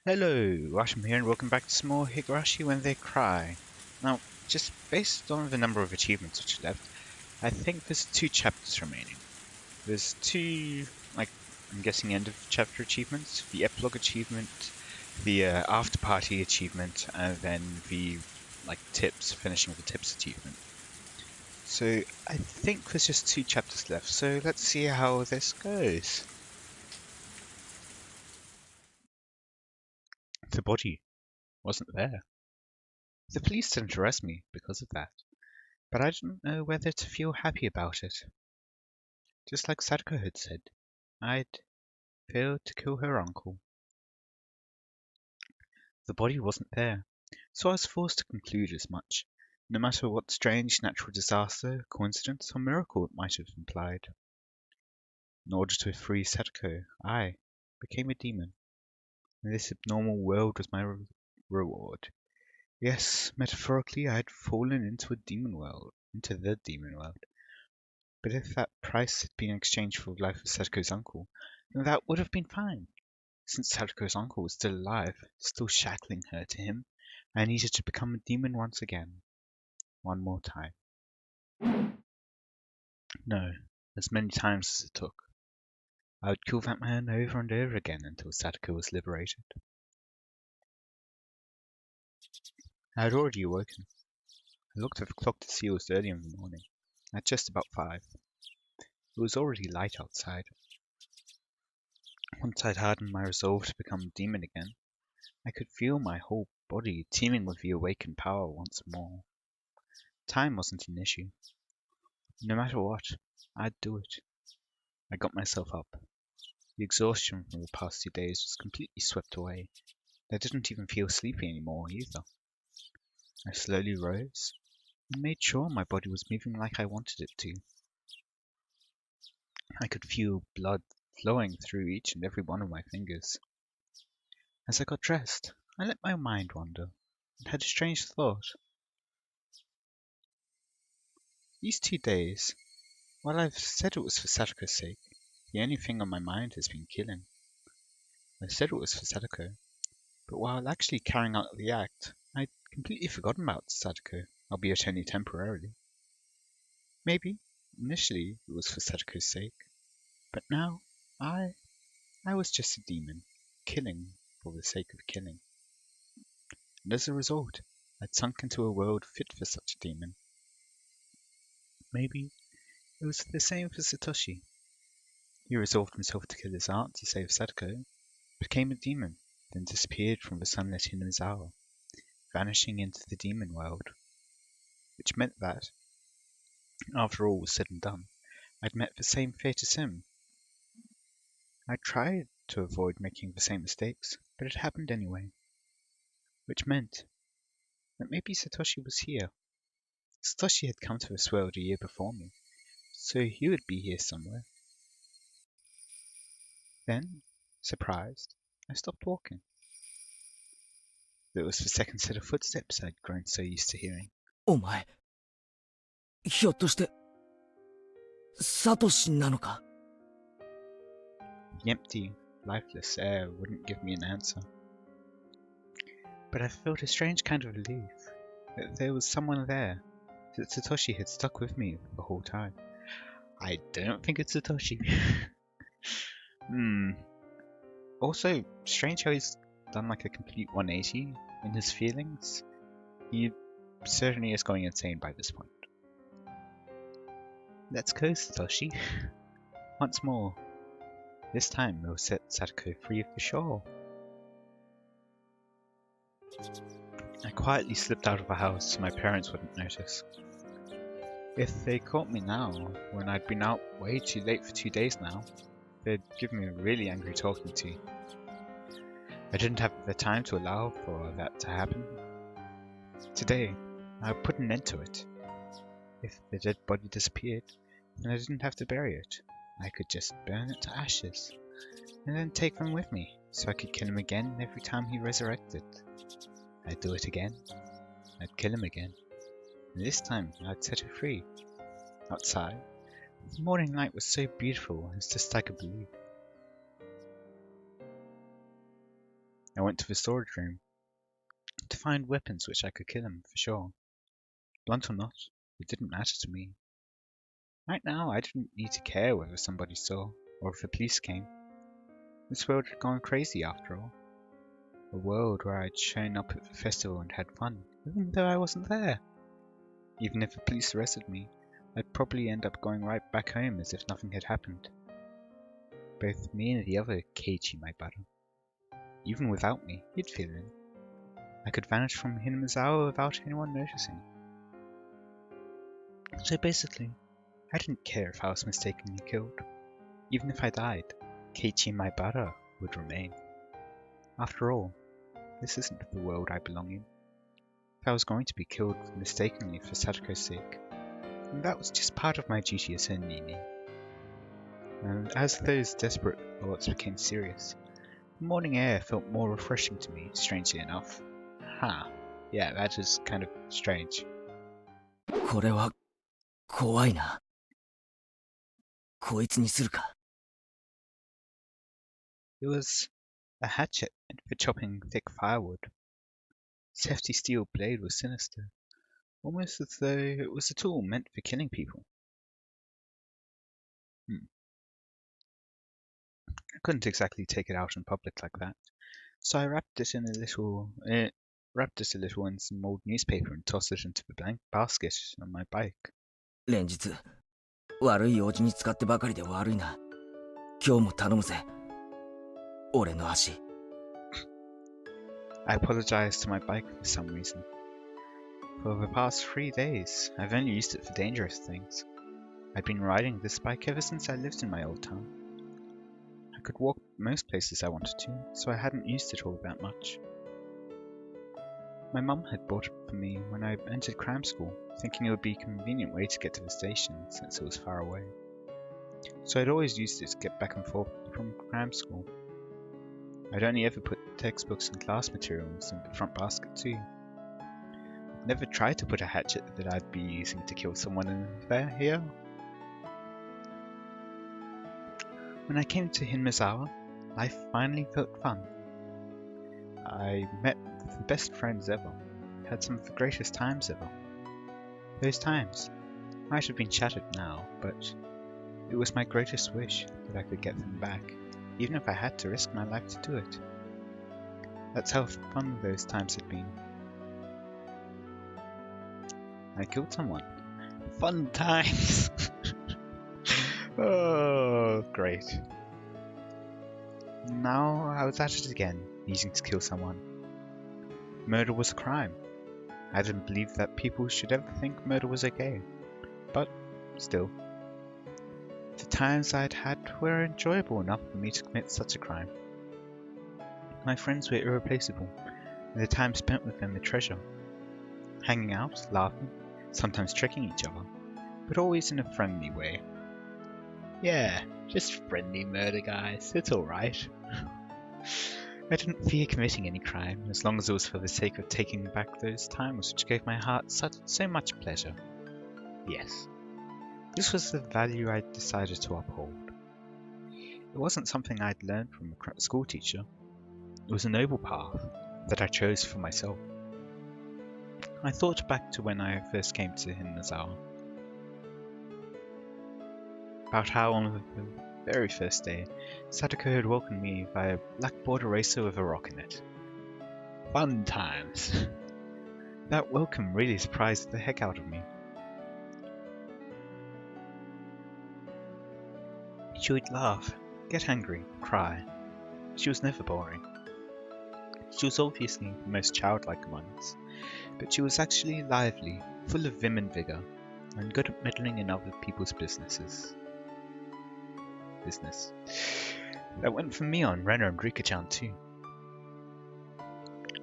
Hello, Rasham here and welcome back to some more Higurashi When They Cry. Now, just based on the number of achievements which are left, I think there's 2 chapters remaining. There's two, I'm guessing end of chapter achievements, the epilogue achievement, the after party achievement, and then the, tips, finishing the tips achievement. So, I think there's just 2 chapters left, so let's see how this goes. The body wasn't there. The police didn't arrest me because of that. But I didn't know whether to feel happy about it. Just like Sadako had said, I'd failed to kill her uncle. The body wasn't there, so I was forced to conclude as much, no matter what strange natural disaster, coincidence, or miracle it might have implied. In order to free Sadako, I became a demon, and this abnormal world was my reward. Yes, metaphorically, I had fallen into the demon world. But if that price had been exchanged for the life of Sadako's uncle, then that would have been fine. Since Sadako's uncle was still alive, still shackling her to him, I needed to become a demon once again. One more time. No, as many times as it took. I would kill that man over and over again until Sadako was liberated. I had already awoken. I looked at the clock to see it was early in the morning, at just about 5. It was already light outside. Once I'd hardened my resolve to become a demon again, I could feel my whole body teeming with the awakened power once more. Time wasn't an issue. No matter what, I'd do it. I got myself up. The exhaustion from the past 2 days was completely swept away. I didn't even feel sleepy anymore either. I slowly rose and made sure my body was moving like I wanted it to. I could feel blood flowing through each and every one of my fingers. As I got dressed, I let my mind wander and had a strange thought. These 2 days, while I've said it was for Sadako's sake, the only thing on my mind has been killing. I said it was for Sadako, but while actually carrying out the act, I'd completely forgotten about Sadako, albeit only temporarily. Maybe, initially, it was for Sadako's sake, but now, I I was just a demon, killing for the sake of killing. And as a result, I'd sunk into a world fit for such a demon. Maybe it was the same for Satoshi. He resolved himself to kill his aunt to save Sadako, became a demon, then disappeared from the sunlit Hinazawa, vanishing into the demon world. Which meant that, after all was said and done, I'd met the same fate as him. I tried to avoid making the same mistakes, but it happened anyway. Which meant that maybe Satoshi was here. Satoshi had come to this world a year before me, so he would be here somewhere. Then, surprised, I stopped walking. It was the second set of footsteps I'd grown so used to hearing. お前、ひょっとして、サトシなのか? The empty, lifeless air wouldn't give me an answer. But I felt a strange kind of relief that there was someone there, that Satoshi had stuck with me the whole time. I don't think it's Satoshi. Also, strange how he's done like a complete 180 in his feelings. He certainly is going insane by this point. Let's go, Satoshi. Once more. This time we'll set Sadako free of the shore. I quietly slipped out of the house so my parents wouldn't notice. If they caught me now, when I'd been out way too late for 2 days now, they'd give me a really angry talking to. I didn't have the time to allow for that to happen. Today, I would put an end to it. If the dead body disappeared, then I didn't have to bury it. I could just burn it to ashes, and then take them with me, so I could kill him again every time he resurrected. I'd do it again. I'd kill him again. And this time, I'd set her free. Outside, the morning light was so beautiful, it's just I could believe. I went to the storage room to find weapons which I could kill him for sure. Blunt or not, it didn't matter to me. Right now, I didn't need to care whether somebody saw or if the police came. This world had gone crazy after all. A world where I'd shown up at the festival and had fun, even though I wasn't there. Even if the police arrested me, I'd probably end up going right back home as if nothing had happened. Both me and the other Keiichi, my brother. Even without me, he'd fit in. I could vanish from Hinamizawa without anyone noticing. So basically, I didn't care if I was mistakenly killed. Even if I died, Keiichi Maibara would remain. After all, this isn't the world I belong in. If I was going to be killed mistakenly for Sadako's sake, then that was just part of my duty as her Nini. And as those desperate thoughts became serious, the morning air felt more refreshing to me, strangely enough. Yeah, that is kind of strange. これは怖いな。こいつにするか。It was a hatchet for chopping thick firewood. Its hefty steel blade was sinister, almost as though it was a tool meant for killing people. I couldn't exactly take it out in public like that, so I wrapped it a little in some old newspaper and tossed it into the blank basket on my bike. 連日、悪い用事に使ってばかりで悪いな。今日も頼むぜ。俺の足。I apologized to my bike for some reason. For the past 3 days, I've only used it for dangerous things. I'd been riding this bike ever since I lived in my old town. I could walk most places I wanted to, so I hadn't used it all that much. My mum had bought it for me when I entered cram school, thinking it would be a convenient way to get to the station since it was far away. So I'd always used it to get back and forth from cram school. I'd only ever put textbooks and class materials in the front basket too. I'd never tried to put a hatchet that I'd be using to kill someone in there here. When I came to Hinamizawa, life finally felt fun. I met the best friends ever, had some of the greatest times ever. Those times might have been shattered now, but it was my greatest wish that I could get them back, even if I had to risk my life to do it. That's how fun those times had been. I killed someone. Fun times! Oh, great. Now I was at it again, needing to kill someone. Murder was a crime. I didn't believe that people should ever think murder was okay. But, still. The times I'd had were enjoyable enough for me to commit such a crime. My friends were irreplaceable, and the time spent with them a treasure. Hanging out, laughing, sometimes tricking each other, but always in a friendly way. Yeah, just friendly murder, guys. It's alright. I didn't fear committing any crime, as long as it was for the sake of taking back those times which gave my heart so much pleasure. Yes, this was the value I decided to uphold. It wasn't something I'd learned from a school teacher. It was a noble path that I chose for myself. I thought back to when I first came to Hinamizawa. About how on the very first day, Sadako had welcomed me by a black border racer with a rock in it. Fun times! That welcome really surprised the heck out of me. She would laugh, get angry, cry. She was never boring. She was obviously the most childlike among us, but she was actually lively, full of vim and vigour, and good at meddling in other people's business. That went from me on Renner and Rika-chan too.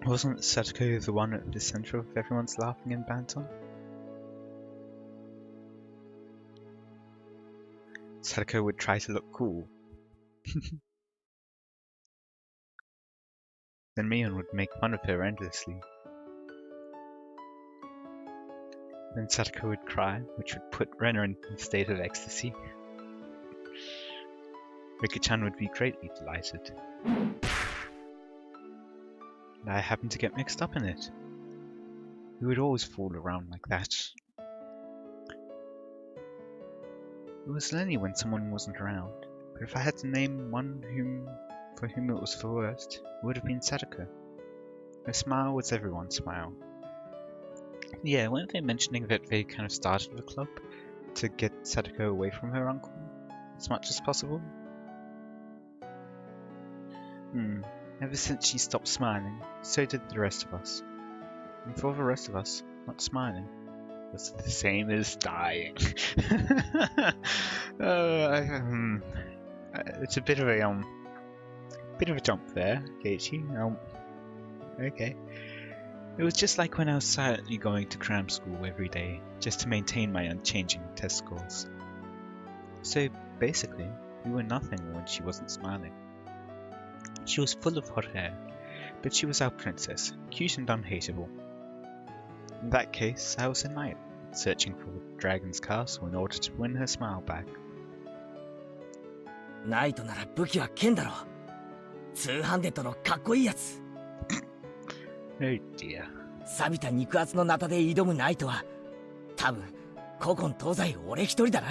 Wasn't Sadako the one at the centre of everyone's laughing and banter? Sadako would try to look cool. Then Mion would make fun of her endlessly. Then Sadako would cry, which would put Renner in a state of ecstasy. Rika-chan would be greatly delighted. and I happened to get mixed up in it. We would always fool around like that. It was lonely when someone wasn't around, but if I had to name one for whom it was the worst, it would have been Sadako. Her smile was everyone's smile. Yeah, weren't they mentioning that they kind of started the club to get Sadako away from her uncle as much as possible? Ever since she stopped smiling, so did the rest of us. And for the rest of us, not smiling was the same as dying. It's a bit of a jump there, Keiichi. Okay. It was just like when I was silently going to cram school every day, just to maintain my unchanging test scores. So basically, we were nothing when she wasn't smiling. She was full of hot hair, but she was our princess, cute and unhateable. In that case, I was a knight, searching for the dragon's castle in order to win her smile back. ナイトなら武器は剣だろ。通販デッドのかっこいいやつ。Oh dear. 錆びた肉厚のナタで挑むナイトは、多分古今東西俺一人だな。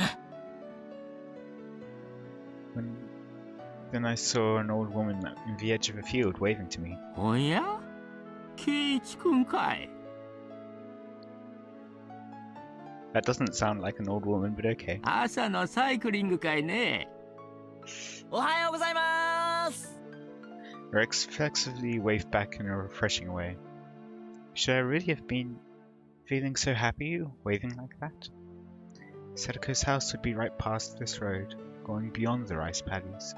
Then I saw an old woman in the edge of a field waving to me. おや？ケイチ君かい。That doesn't sound like an old woman, but okay. 朝のサイクリングかいね。おはようございます。 Rex reflexively waved back in a refreshing way. Should I really have been feeling so happy, waving like that? Sadako's house would be right past this road, going beyond the rice paddies.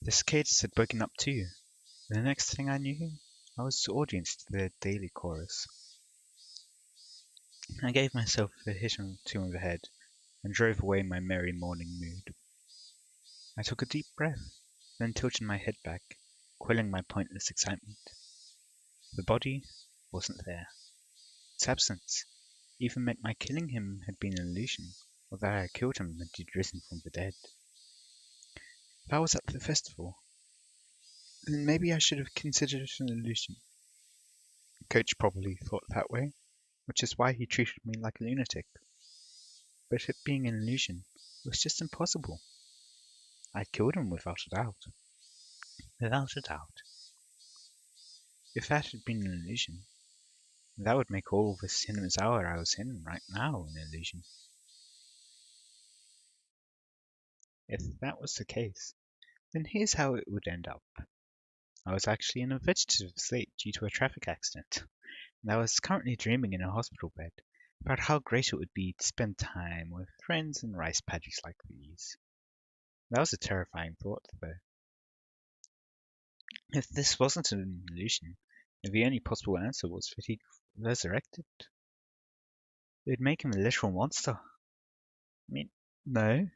The cicadas had woken up too. The next thing I knew, I was the audience to their daily chorus. I gave myself a hit or two on the head, and drove away my merry morning mood. I took a deep breath, then tilted my head back, quelling my pointless excitement. The body wasn't there. Its absence even meant my killing him had been an illusion, or that I had killed him and he'd risen from the dead. If I was at the festival, then maybe I should have considered it an illusion. The coach probably thought that way, which is why he treated me like a lunatic. But it being an illusion was just impossible. I'd killed him without a doubt. Without a doubt. If that had been an illusion, that would make all the cinema's hour I was in right now an illusion. If that was the case, then here's how it would end up. I was actually in a vegetative state due to a traffic accident, and I was currently dreaming in a hospital bed about how great it would be to spend time with friends in rice paddies like these. That was a terrifying thought, though. If this wasn't an illusion, then the only possible answer was that he resurrected. It would make him a literal monster. I mean, no.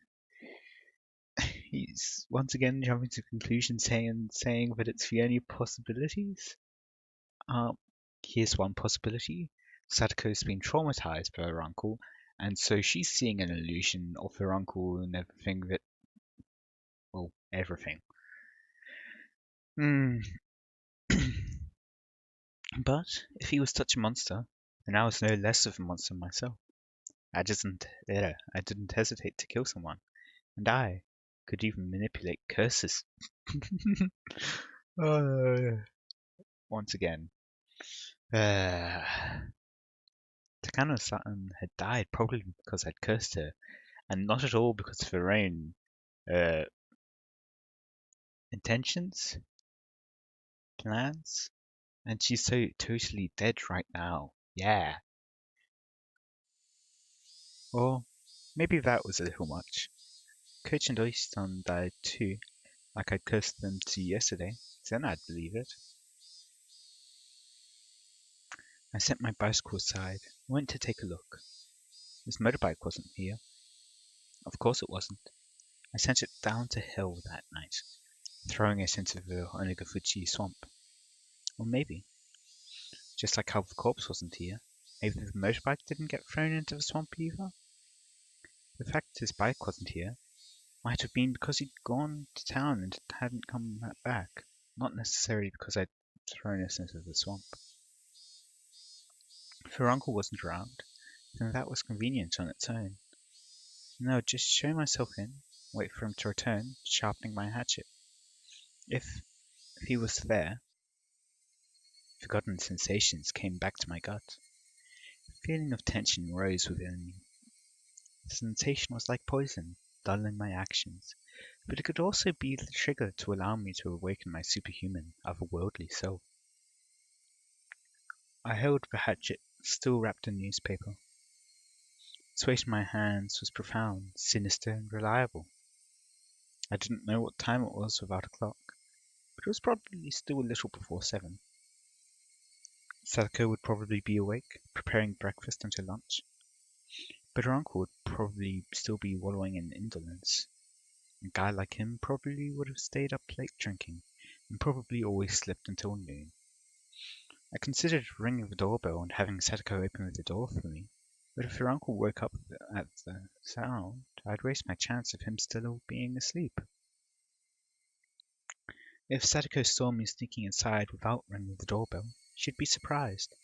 He's once again jumping to conclusions saying that it's the only possibilities. Here's one possibility. Sadako's been traumatized by her uncle, and so she's seeing an illusion of her uncle and everything that... well, everything. But if he was such a monster, then I was no less of a monster myself. I didn't hesitate to kill someone, and I could even manipulate curses. Once again. Takano-san had died probably because I'd cursed her, and not at all because of her own intentions, plans, and she's so totally dead right now. Yeah. Or maybe that was a little much. Coach and Oishi-san died too, like I'd cursed them to yesterday, then I'd believe it. I set my bicycle aside and went to take a look. His motorbike wasn't here. Of course it wasn't. I sent it down to hell that night, throwing it into the Onagafuchi swamp. Or maybe, just like how the corpse wasn't here, maybe the motorbike didn't get thrown into the swamp either? The fact his bike wasn't here Might have been because he'd gone to town and hadn't come back, not necessarily because I'd thrown us into the swamp. If her uncle wasn't around, then that was convenient on its own. And I would just show myself in, wait for him to return, sharpening my hatchet. If he was there, forgotten sensations came back to my gut. A feeling of tension rose within me. The sensation was like poison, dulling my actions, but it could also be the trigger to allow me to awaken my superhuman, otherworldly self. I held the hatchet, still wrapped in newspaper. Its weight in my hands was profound, sinister, and reliable. I didn't know what time it was without a clock, but it was probably still a little before 7. Sadako would probably be awake, preparing breakfast until lunch, but her uncle would probably still be wallowing in indolence. A guy like him probably would have stayed up late drinking, and probably always slept until noon. I considered ringing the doorbell and having Sadako open the door for me, but if her uncle woke up at the sound, I'd waste my chance of him still being asleep. If Sadako saw me sneaking inside without ringing the doorbell, she'd be surprised.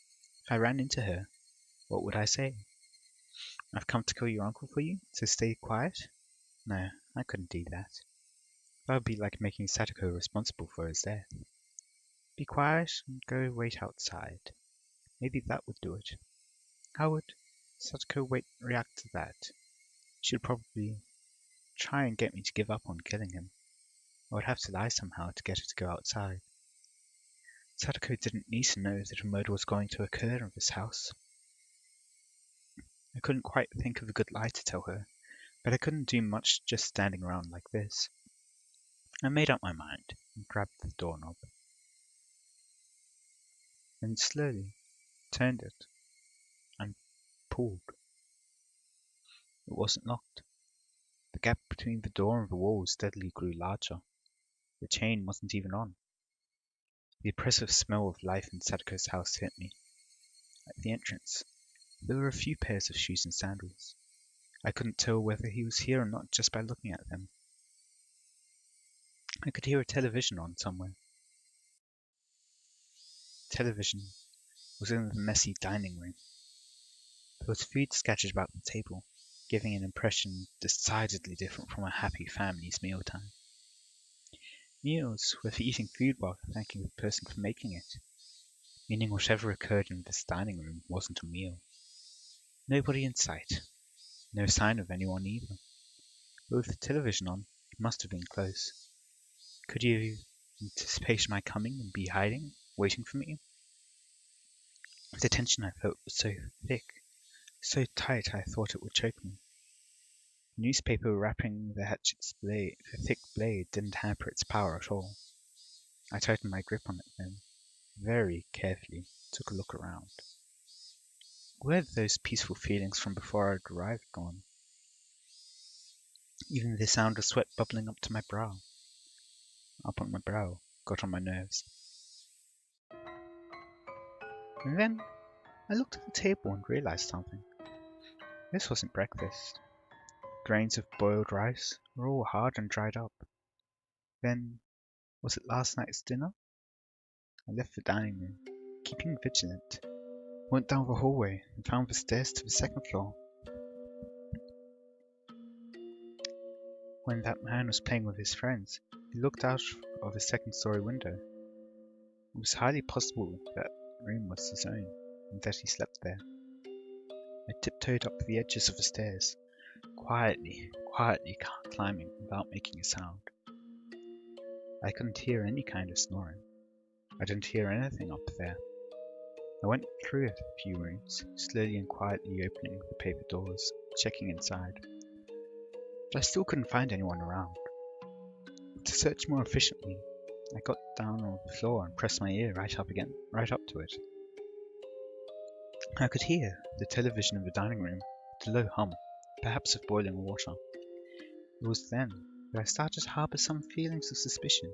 If I ran into her, what would I say? I've come to kill your uncle for you, so stay quiet? No, I couldn't do that. That would be like making Sadako responsible for his death. Be quiet and go wait outside. Maybe that would do it. How would Sadako react to that? She'd probably try and get me to give up on killing him. I would have to lie somehow to get her to go outside. Sadako didn't need to know that a murder was going to occur in this house. I couldn't quite think of a good lie to tell her, but I couldn't do much just standing around like this. I made up my mind and grabbed the doorknob, then slowly turned it and pulled. It wasn't locked. The gap between the door and the wall steadily grew larger. The chain wasn't even on. The oppressive smell of life in Sadako's house hit me. At the entrance, there were a few pairs of shoes and sandals. I couldn't tell whether he was here or not just by looking at them. I could hear a television on somewhere. The television was in the messy dining room. There was food scattered about the table, giving an impression decidedly different from a happy family's mealtime. Meals were for eating food while thanking the person for making it, meaning whatever occurred in this dining room wasn't a meal. Nobody in sight. No sign of anyone either. But with the television on, it must have been close. Could he have anticipated my coming and be hiding, waiting for me? The tension I felt was so thick, so tight I thought it would choke me. The newspaper wrapping the hatchet's blade, the thick blade, didn't hamper its power at all. I tightened my grip on it then, very carefully, took a look around. Where had those peaceful feelings from before I'd arrived gone? Even the sound of sweat bubbling up on my brow, got on my nerves. And then I looked at the table and realized something. This wasn't breakfast. Grains of boiled rice were all hard and dried up. Then, was it last night's dinner? I left the dining room, keeping vigilant. Went down the hallway and found the stairs to the second floor. When that man was playing with his friends, he looked out of a second-story window. It was highly possible that room was his own, and that he slept there. I tiptoed up the edges of the stairs, quietly climbing without making a sound. I couldn't hear any kind of snoring. I didn't hear anything up there. I went through a few rooms, slowly and quietly opening the paper doors, checking inside. But I still couldn't find anyone around. To search more efficiently, I got down on the floor and pressed my ear right up to it. I could hear the television in the dining room, the low hum, perhaps of boiling water. It was then that I started to harbour some feelings of suspicion.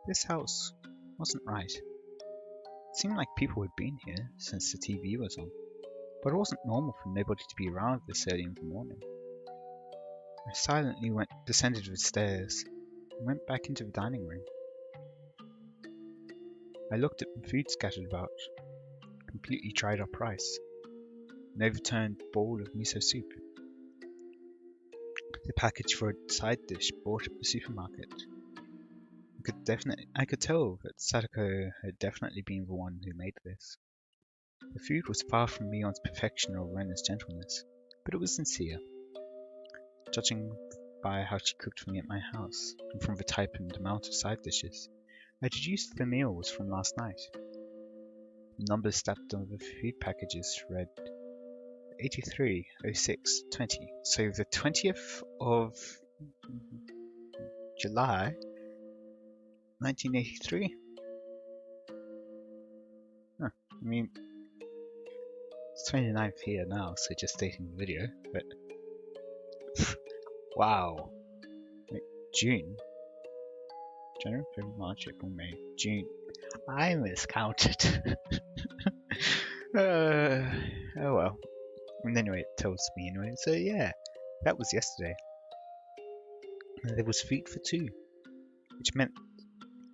This house wasn't right. It seemed like people had been here since the TV was on, but it wasn't normal for nobody to be around this early in the morning. I silently descended the stairs and went back into the dining room. I looked at the food scattered about, completely dried up rice, an overturned bowl of miso soup, the package for a side dish bought at the supermarket. I could tell that Sadako had definitely been the one who made this. The food was far from Mion's perfection or Rena's gentleness, but it was sincere, judging by how she cooked for me at my house, and from the type and amount of side dishes. I deduced the meal was from last night. The numbers stamped on the food packages read 830620, so the 20th of July 1983? Huh. I mean, it's 29th here now, so just dating the video, but wow. Like, June? January, February, March, April, May, June. I miscounted. Oh well. And anyway, it tells me anyway. So yeah, that was yesterday. And there was food for two, which meant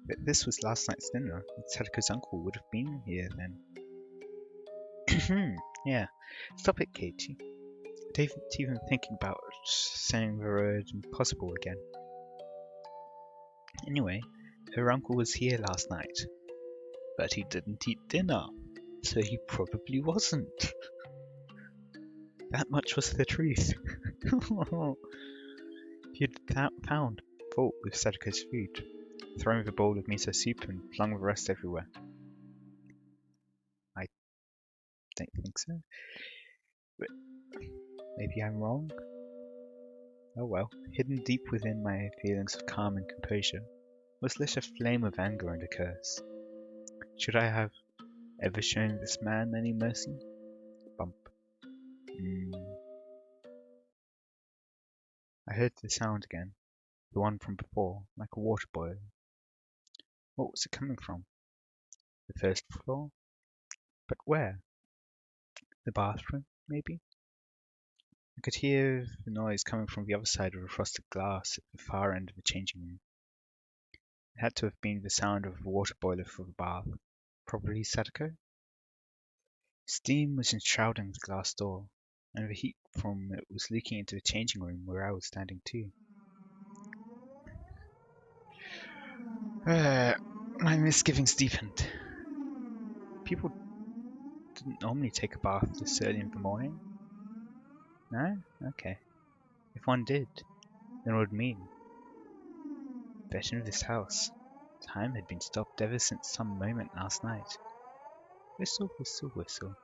that this was last night's dinner. And Sadako's uncle would have been here then. Yeah. Stop it, Katie. David's even thinking about saying the word impossible again. Anyway, her uncle was here last night, but he didn't eat dinner, so he probably wasn't. That much was the truth. He had found fault with Sadako's food, thrown the bowl of miso soup and flung the rest everywhere. I don't think so, but maybe I'm wrong. Oh well, hidden deep within my feelings of calm and composure was lit a flame of anger and a curse. Should I have ever shown this man any mercy? Bump. I heard the sound again, the one from before, like a water boil. What was it coming from? The first floor? But where? The bathroom, maybe? I could hear the noise coming from the other side of the frosted glass at the far end of the changing room. It had to have been the sound of a water boiler for the bath. Probably Sadako? Steam was enshrouding the glass door, and the heat from it was leaking into the changing room where I was standing too. My misgivings deepened. People didn't normally take a bath this early in the morning. No? Okay. If one did, then it would mean that in this house, time had been stopped ever since some moment last night. Whistle, whistle, whistle.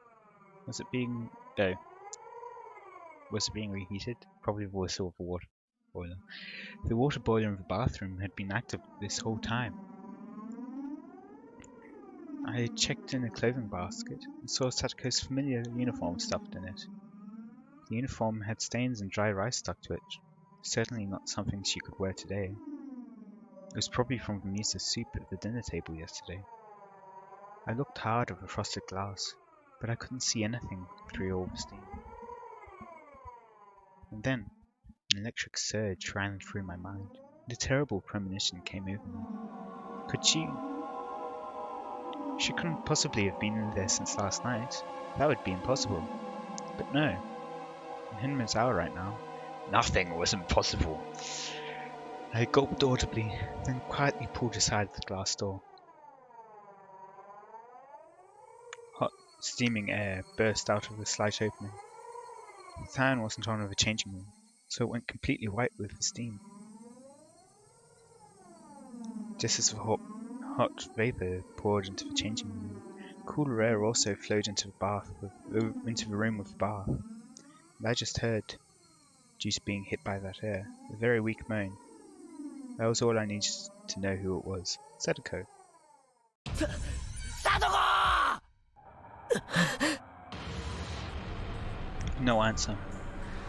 Was it being... Oh. Was it being reheated? Probably the whistle of a water boiler. The water boiler in the bathroom had been active this whole time. I checked in a clothing basket and saw Sadako's familiar uniform stuffed in it. The uniform had stains and dry rice stuck to it. Certainly not something she could wear today. It was probably from the miso soup at the dinner table yesterday. I looked hard at the frosted glass, but I couldn't see anything through all the steam. And then, an electric surge ran through my mind, and a terrible premonition came over me. Could she... She couldn't possibly have been in there since last night. That would be impossible. But no. In Hinma's right now, nothing was impossible. I gulped audibly, then quietly pulled aside the glass door. Hot, steaming air burst out of the slight opening. The fan wasn't on in the changing room, so it went completely white with the steam. Just as the hot vapor poured into the changing room, cooler air also flowed into the room with the bath. And I just heard, due to being hit by that air, a very weak moan. That was all I needed to know who it was. Sadako. Sadako! No answer.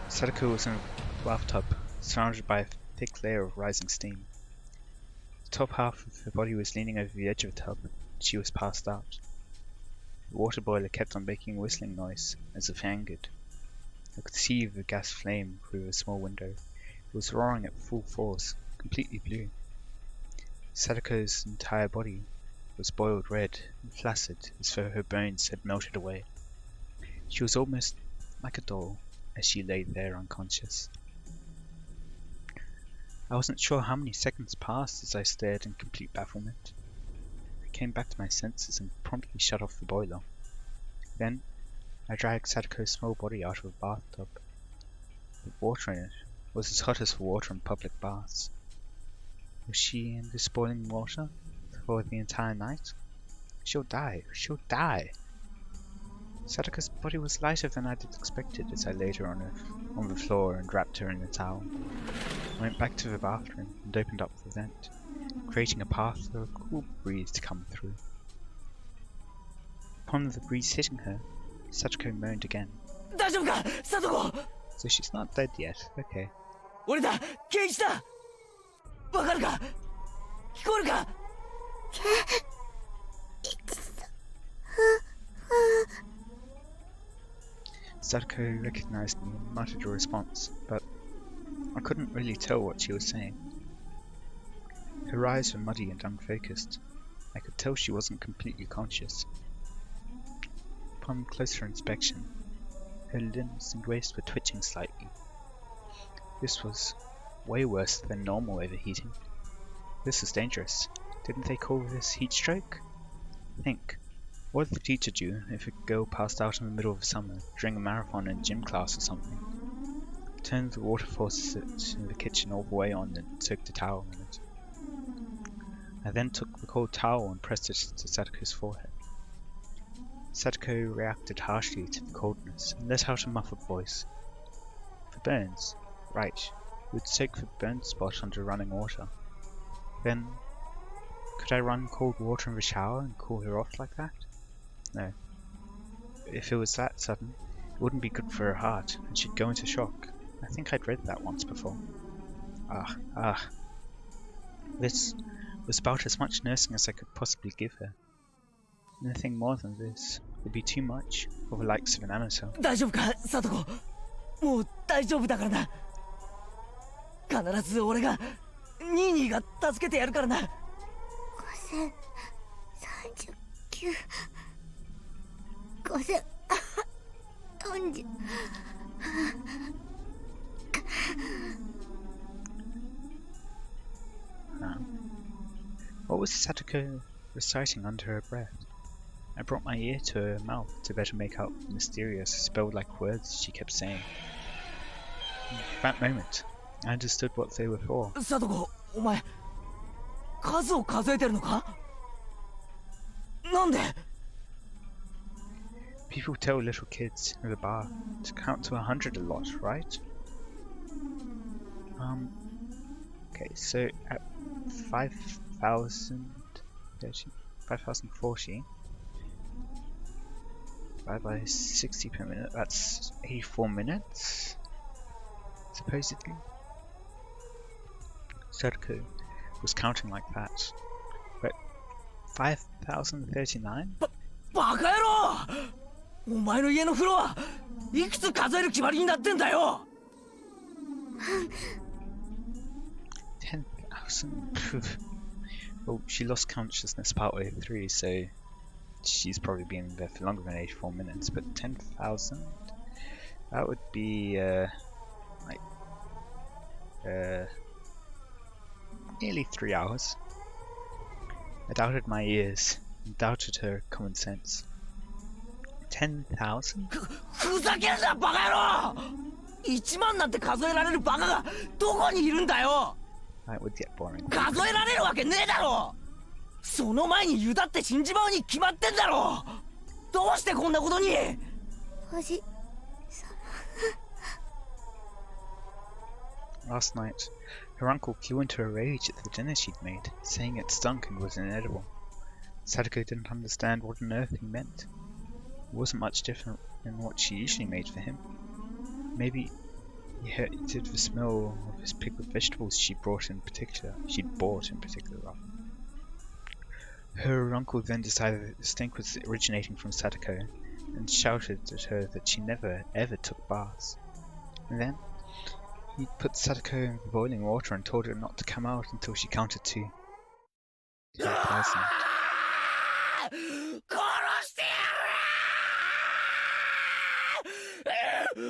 Sadako was in a bathtub, surrounded by a thick layer of rising steam. The top half of her body was leaning over the edge of the tub, and she was passed out. The water boiler kept on making a whistling noise, as if angered. I could see the gas flame through a small window. It was roaring at full force, completely blue. Sadako's entire body was boiled red and flaccid as though her bones had melted away. She was almost like a doll as she lay there unconscious. I wasn't sure how many seconds passed as I stared in complete bafflement. I came back to my senses and promptly shut off the boiler. Then, I dragged Sadako's small body out of a bathtub. The water in it was as hot as the water in public baths. Was she in this boiling water for the entire night? She'll die, she'll die! Sadako's body was lighter than I'd expected as I laid her on the floor and wrapped her in a towel. I went back to the bathroom and opened up the vent, creating a path for a cool breeze to come through. Upon the breeze hitting her, Satoko moaned again. 大丈夫かサトコ So she's not dead yet, okay. 俺だケイチだわかるか聞こえるか Satoko recognized me and muttered a response, but I couldn't really tell what she was saying. Her eyes were muddy and unfocused. I could tell she wasn't completely conscious. Upon closer inspection, her limbs and waist were twitching slightly. This was way worse than normal overheating. This is dangerous. Didn't they call this heat stroke? Think. What would the teacher do if a girl passed out in the middle of summer during a marathon in gym class or something? Turned the water faucet in the kitchen all the way on and soaked a towel in it. I then took the cold towel and pressed it to Sadako's forehead. Sadako reacted harshly to the coldness and let out a muffled voice. For burns, right, we'd soak the burn spot under running water. Then, could I run cold water in the shower and cool her off like that? No. If it was that sudden, it wouldn't be good for her heart, and she'd go into shock. I think I'd read that once before. This was about as much nursing as I could possibly give her. Anything more than this would be too much for the likes of an amateur. 大丈夫かサトコもう大丈夫だからな必ず俺がニーニーが助けてやるからな5039 5040 What was Satoko reciting under her breath? I brought my ear to her mouth to better make out the mysterious, spell-like words she kept saying. In that moment, I understood what they were for. サトコお前数を数えてるのかなんで People tell little kids in the bar to count to 100 a lot, right? Okay, so at 5,040 divided by 60 per minute, that's 84 minutes, supposedly. Sadako was counting like that, but 5,039? バカ野郎お前の家の風呂はいくつ数える決まりになってんだよ 10,000? Well, she lost consciousness partway through, so she's probably been there for longer than 84 minutes, but 10,000? That would be, nearly 3 hours. I doubted my ears, and doubted her common sense. 10,000? ふざけんなバカ野郎1万なんて数えられるバカがどこにいるんだよ That would get boring. 数えられるわけねえだろその前にユダって死んじまうに決まってんだろどうしてこんなことにおじ Last night, her uncle flew into a rage at the dinner she'd made, saying it stunk and was inedible. Sadako didn't understand what on earth he meant. It wasn't much different than what she usually made for him. Maybe he hated the smell of his pickled vegetables she'd bought in particular. Her uncle then decided that the stink was originating from Sadako and shouted at her that she never ever took baths. And then He put Sadako in boiling water and told her not to come out until she counted 2. So pleasant. 殺してやる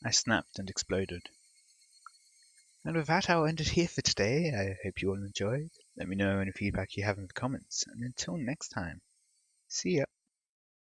I snapped and exploded. And with that, I'll end it here for today. I hope you all enjoyed. Let me know any feedback you have in the comments. And until next time, see ya.